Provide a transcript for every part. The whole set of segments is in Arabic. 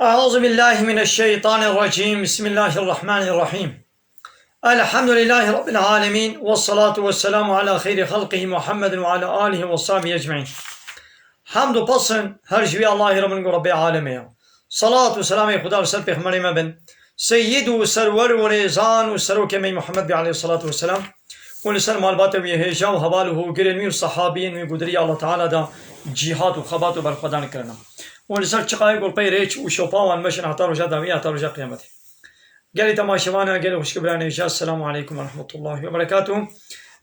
أعوذ بالله من الشيطان الرجيم. بسم الله الرحمن الرحيم. الحمد لله رب العالمين، والصلاة والسلام على خير خلقه محمد وعلى آله وصحبه أجمعين. حمد و پسند هر جوی الله رب العالمين. صلاة و سلام خدا و سر پیغمبر ما بن سید و سرور و ریزان و سروک می محمد عليه الصلاة والسلام و لسر مالبات و هجا و حواله و گرنوی و صحابین و قدری الله تعالی دا جهاد و خبات و برخدان کرنا و لسر چقای گل پی ریچ و شوپاوان مشن حتی رجا داوی حتی رجا قیامتی. گلی تماشوانا گلی خوشکبران ایجاز. السلام علیکم ورحمة الله وبركاته.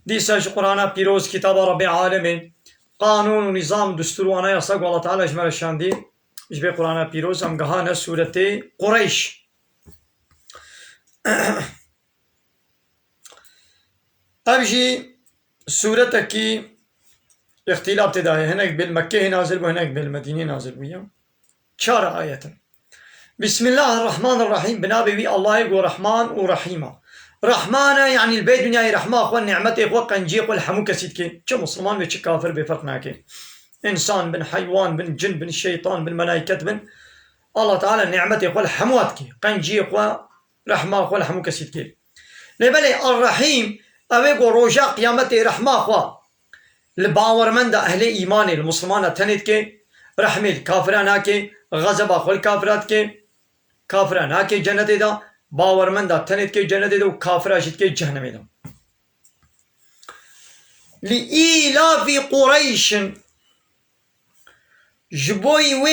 دیساج قرآن پیروز کتاب رب العالمین، قانون و نظام دستور و انایاسا و الله تعالی اجمال شاندی جبه قرآن پیروز هم گهانه سورت قریش. ابجی سورت کی اختلاف تدا ہے، هناك بالمكة نازل وهناك بالمدينة نازل ويا 4 آيات. بسم الله الرحمن الرحيم. بنابي الله يقول رحمن ورحيمة. رحمن يعني البيت دنيا رحمة اخوان نعمته اخوان قنجيق والحمو كسيد كي چه مسلمان و چه كافر بفرق ناكي، انسان بن حيوان بن جن بن شيطان بن ملائكة بن الله تعالى نعمته اخوان حموات كي قنجيق ورحمة اخوان الحمو كسيد كي. لبالي الرحيم اوه روجا قيامته رحمة اخوان لباورمند اهل ایمان المسلمان تنید که رحمه کافران که غضب اخوال کافرات که کافران که جنت دا باورمند تنید که جنت دا و کافراشید که جهنم دا. لإيلاف قريش جبوي و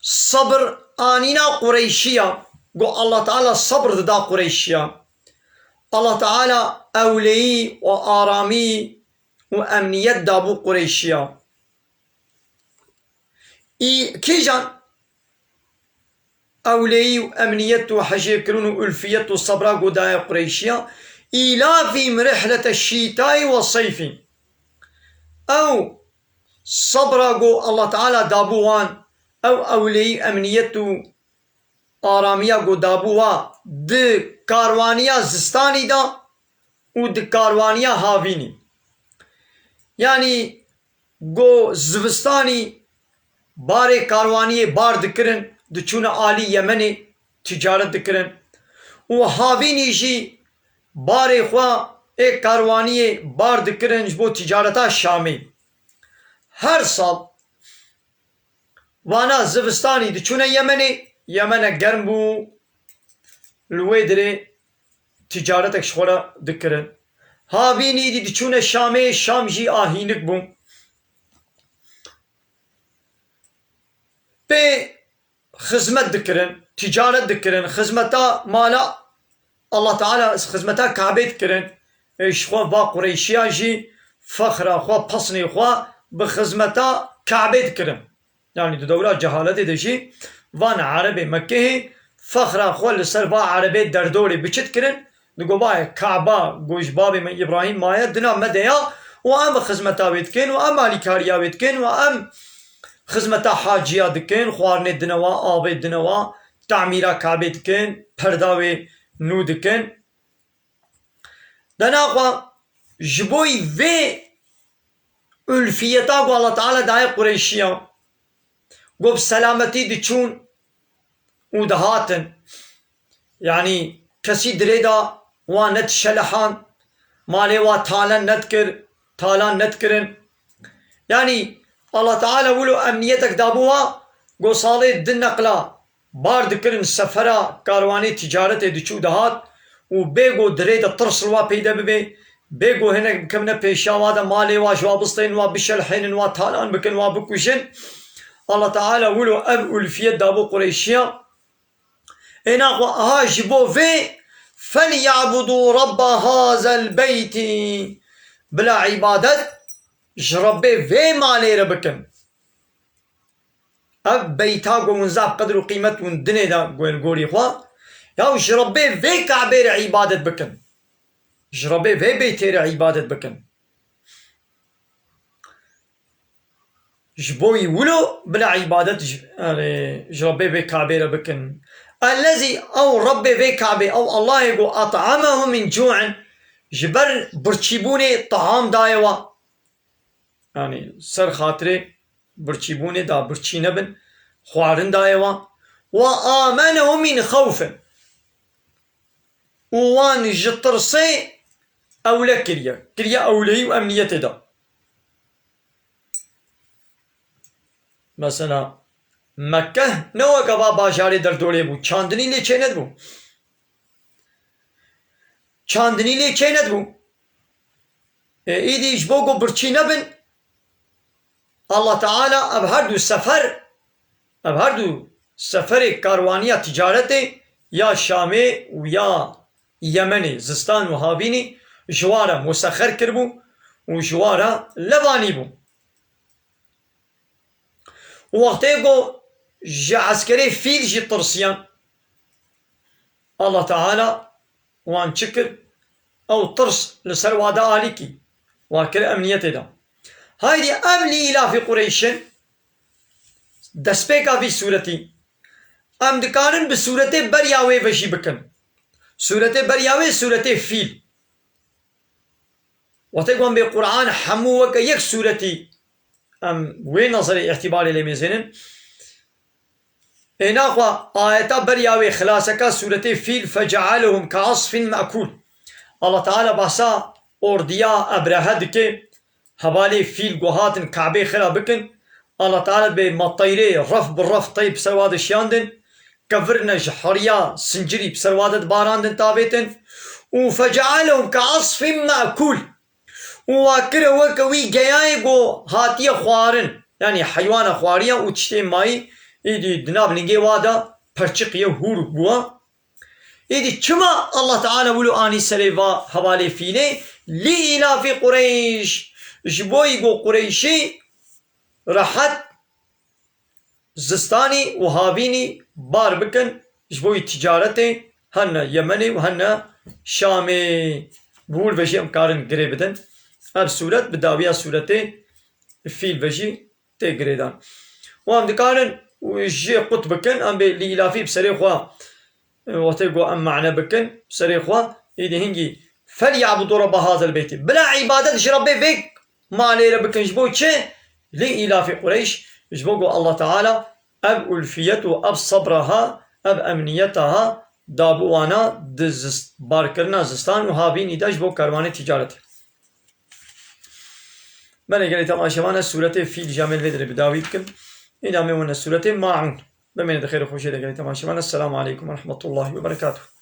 صبر آنينا قريشية قو الله تعالى صبر دا قريشية. الله تعالى أولي وآرامي وأمنية دابو قريشية. كيجان أولي وأمنية وحجيب كرون وألفية وصبرا قدايا قريشية إيلافهم رحلة الشتاء والصيف. أو صبرا قو الله تعالى دابوان أو أولي أمنية آرامية قو دابوا د كاروانيا زستاني دا و د كاروانيا هاويني. يعني گو زوستانی بار کاروانی بار دکرن دچون آلی یمنی تجارت دکرن و هاوینی جی بار خوا ایک کاروانی بار دکرن جبو تجارتا شامی. هر سال وانا زوستانی دچون یمنی یمن گرم بو لوی دره تجارتک شخورا دکرن. هاوینی دی چون شامه شام جی آهینک بون به خدمت دکرن تجارت دکرن خدمتا مالا الله تعالی خدمتا کعبه دکرن ایش خوا با قریشیا جی فخرا خوا پسنی خوا به خدمتا کعبه دکرن. یعنی دو دوله جهالت دجی وان عرب مکه فخرا خوا لسر با عربی در دوری بچت کرن نگو بای کعبه گوش باب من ابراهیم مایه دنا مدیا و ام خدمتا ویدکن و ام مالیکاریا ویدکن و ام خدمتا حاجیا دکن خوارن دنوا آب دنوا تعمیرا کعبه دکن پرداوی نو دکن دنا خوا جبوی و الفیتا گو الله تعالی دای قریشیا گو سلامتی دچون و دهاتن. يعني كسي دريدا وانت شلحان مالي وطالان نذكر طالان نذكرن. يعني الله تعالى ولو أمنيتك دابوها قو صالي الدنقلا بار دكرن سفرا كارواني تجارت دچو دهات و بيگو دريدا ترسل وا پیدا ببي بيگو هنا كمنا پیشاوادا مالي وا جوابستين وا بشلحين وا طالان بكن وا بكوشن. الله تعالى ولو أب ألفية دابو قريشيا إنا هاجبو في فليعبدوا رب هذا البيت بلا عبادة جربي في مالي ربكن. أب بيتا قو منزاب قدر وقيمة وندني دا قولي خوا ياو جربي في كعبير عبادة بكن جربي في بيتير عبادة بكن جبوي ولو بلا عبادة جربي في كعبير بكن. الذي أو ربي في كعبة أو الله يقول أطعمه من جوع جبر برشيبوني طعام دايوا. يعني سر خاطري برشيبوني دا برشي نبن خوارن دايوا وآمنهم من خوف وان جترسي أولى كريا أولي وأمنية دا. مثلا مكة نوا قبا باشاري در دوله بو چاندنی لي چيند بو چاندنی لي چيند بو ايدي جبوغو برچي نبن الله تعالى اب هر دو سفر کاروانیه تجارت یا شامي ويا يمني زستان و هاويني جوارا مسخر كربو و جوارا لباني بو. وقتی گو جا عسكري فيل جي طرسيان الله تعالى وان شكر او طرس لسروادا آليكي واكر امنيته دا. هايدي امني الى في قريش دسپيكا في سورتي ام دكارن بسورتي برياوي وشي بكن سورتي برياوي سورتي فيل وتقوم بالقرآن حموك يك سورتي ام وين نظري اعتباري لميزنن إناقوا آيات برياوي خلاصك سورتي فيل فجعلهم كعصف مأكول. الله تعالى باسا اورديا ابرهدك حوالي فيل قوهاتن كعبه خرابكن الله تعالى بمطيري رف بالرف طيب سرواد الشياندن كفرنا جحريا سنجري بسرواد باراندن تابتن وفجعلهم كعصف مأكول وكره وكوي جيايقو هاتية خوارن يعني حيوان خواريا وتشتي ماي ايدي دناب نجي وادا پرچق يهور بوا ايدي چما الله تعالى ولو آني سريفا حوالي فيني لي إلا في قريش جبوي قو قريشي راحت زستاني وهابيني بار بكن جبوي تجارتي هن يمني وهن شامي بول وجي امكارن گري بدن اب صورت بداوية صورتي فيل وجي تي گريدان وام دكارن وجي قط بكن ام لي إلا في بسري خوا وتيقو ام معنى بكن بسري خوا ايدي هنجي فليعبدوا رب هذا البيت بلا عبادة ربي فيك ما عليه ربكن جبو تشي لي إلا في قريش جبوغو الله تعالى اب ألفيته اب صبرها اب امنيتها دابوانا دز باركرنا زستان وهابيني دا جبو كاروان تجارت. بنا قلت تماشوانا سورة فيل جامل فيدر بداوي بكم إلى من سورة ماعون بمن خير خوشي قلت تماشوانا. السلام عليكم ورحمة الله وبركاته.